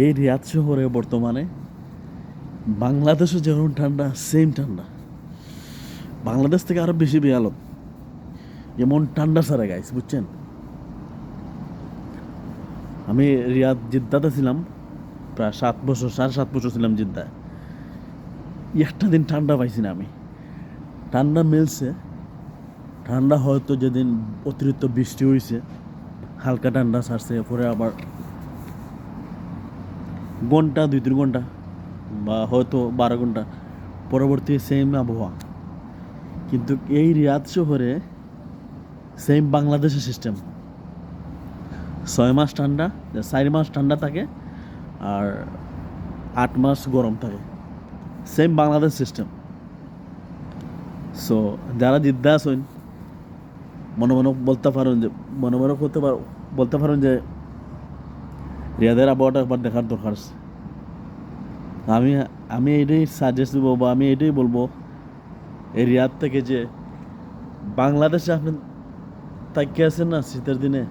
এই রিয়াদ শহরে বর্তমানে বাংলাদেশে যেমন ঠান্ডা সেম ঠান্ডা, বাংলাদেশ থেকে আরও বেশি বেয়ালত, এমন ঠান্ডা ছাড়া গাইস, বুঝছেন? আমি রিয়াদ জিদ্দাতে ছিলাম প্রায় 7 বছর, 7.5 বছর ছিলাম জিদ্দায়। একটা দিন ঠান্ডা পাইছি না আমি। ঠান্ডা মিলছে, ঠান্ডা হয়তো যেদিন অতিরিক্ত বৃষ্টি হয়েছে হালকা ঠান্ডা ছাড়ছে, পরে আবার ঘন্টা 2-3 ঘন্টা বা হয়তো 12 ঘন্টা পরবর্তী সেম আবহাওয়া। কিন্তু এই রিয়াদ শহরে সেম বাংলাদেশের সিস্টেম, 6 মাস ঠান্ডা, 4 মাস ঠান্ডা থাকে আর 8 মাস গরম থাকে, সেম বাংলাদেশ সিস্টেম। সো যারা জিদ্দা আছেন মনে মনে বলতে পারেন যে মনে মনে বলতে পারেন যে রিয়াদের আবহাওয়াটা একবার দেখার দরকার আছে। আমি আমি এটাই সাজেস্ট দেবো বা আমি এটাই বলবো এই রিয়াদ থেকে যে বাংলাদেশে আপনি তাকিয়ে আছেন না শীতের দিনে,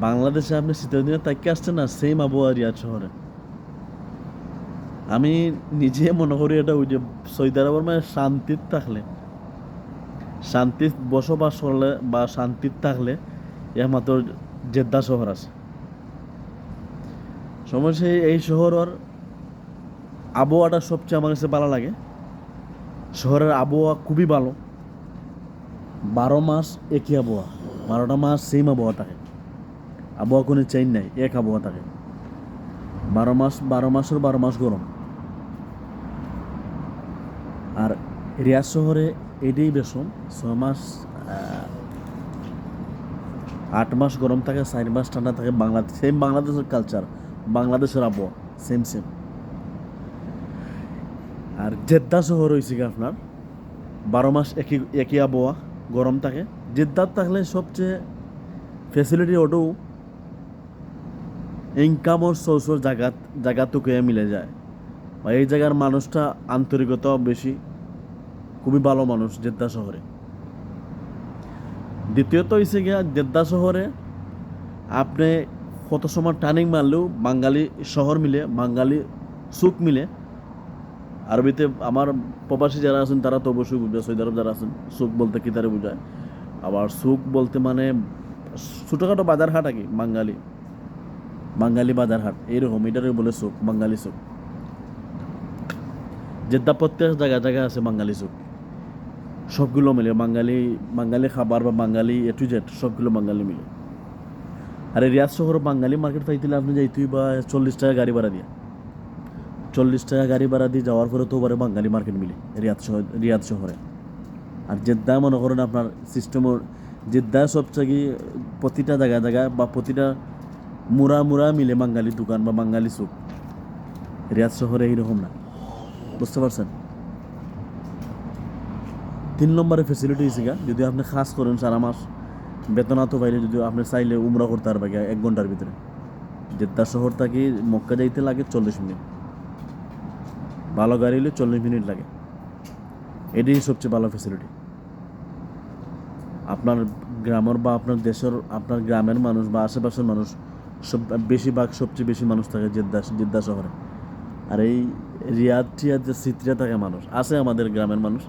বাংলাদেশে আপনি শীতের দিনে তাকিয়ে আসছেন না, সেম আবহাওয়া রিয়াদ শহরে। আমি নিজে মনে করি এটা ওই যে সৌদি আরবের মানে শান্তির থাকলে, শান্তির বসবাস করলে বা শান্তির থাকলে একমাত্র জেদ্দা শহর আছে। সমস্যা এই শহরের আবহাওয়াটা সবচেয়ে আমার কাছে ভালো লাগে। শহরের আবহাওয়া খুবই ভালো, 12 মাস একই আবহাওয়া, 12টা মাস সেম আবহাওয়া থাকে, আবহাওয়া কোনো চেঞ্জ নাই, এক আবহাওয়া থাকে 12 মাস, 12 মাসের 12 মাস গরম। আর রিয়াদ শহরে এটাই বেশম, 6 মাস 8 মাস গরম থাকে, 4 মাস ঠান্ডা থাকে। বাংলাদেশ সেম, বাংলাদেশের কালচার, বাংলাদেশের আবহাওয়া সেম সেম। আর জেদ্দা শহর হয়েছে কি আপনার 12 মাস একই একই আবহাওয়া, গরম থাকে। জেদ্দার থাকলে সবচেয়ে ফেসিলিটি ওটাও ইনকাম ওর সোর্সের জায়গাটুকু মিলে যায়, বা এই জায়গার মানুষটা আন্তরিকতাও বেশি, খুবই ভালো মানুষ জেদ্দা শহরে। দ্বিতীয়ত হয়েছে গিয়া জেদ্দা শহরে আপনি কত সময় টার্নিং মারলেও বাঙালি শহর মিলে, বাঙালি সুখ মিলে। আরবিতে আমার প্রবাসী যারা আছেন তারা তো অবশ্যই বুঝবে, সৌদি আরব যারা আছেন সুখ বলতে কী তারা বোঝায়। আবার সুখ বলতে মানে ছোটোখাটো বাজার হাট আর কি, বাঙালি বাজার হাট এইরকম, এটারে বলে সুখ, বাঙালি সুখ। জেদ্দা প্রত্যেক জায়গায় আছে বাঙালি সুখ, সবগুলো মিলে বাঙালি খাবার বা বাঙালি এ টু জেড সবগুলো বাঙালি মিলে। আর এই রিয়াদ শহর বাঙালি মার্কেট পাইতে আপনি যাইতেই বা 40 টাকা গাড়ি ভাড়া দিয়ে, 40 টাকা গাড়ি ভাড়া দিয়ে যাওয়ার পরে তো ওবারে বাঙালি মার্কেট মিলে রিয়াদ শহরে। আর জেদ্দা মনে করেন আপনার সিস্টেমও, জেদ্দা সবচেয়ে প্রতিটা জায়গায় বা প্রতিটা মুড়া মিলে বাঙালি দোকান বা বাঙালি সুক। রিয়াদ শহরে এইরকম না, বুঝতে পারছেন? 3 নম্বরে ফেসিলিটি হয়েছে গা, যদি আপনি খাস করেন 4 মাস বেতনাতো বাইরে, যদি আপনি চাইলে উমরা করতে পারবে 1 ঘন্টার ভিতরে। জেদ্দা শহর থেকে মক্কা যাইতে লাগে 40 মিনিট, ভালো গাড়ি হলে 40 মিনিট লাগে। এটাই সবচেয়ে ভালো ফেসিলিটি। আপনার গ্রামের বা আপনার দেশের, আপনার গ্রামের মানুষ বা আশেপাশের মানুষ বেশিরভাগ সবচেয়ে বেশি মানুষ থাকে জেদ্দা শহরে। আর এই রিয়াদ যে সিত্রিয়া থাকে মানুষ আছে, আমাদের গ্রামের মানুষ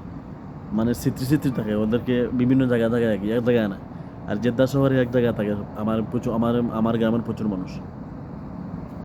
মানে সিত্রি থাকে, ওদেরকে বিভিন্ন জায়গায় এক জায়গায় না। আর জেদ্দা শহরে এক জায়গায় থাকে আমার গ্রামের প্রচুর মানুষ।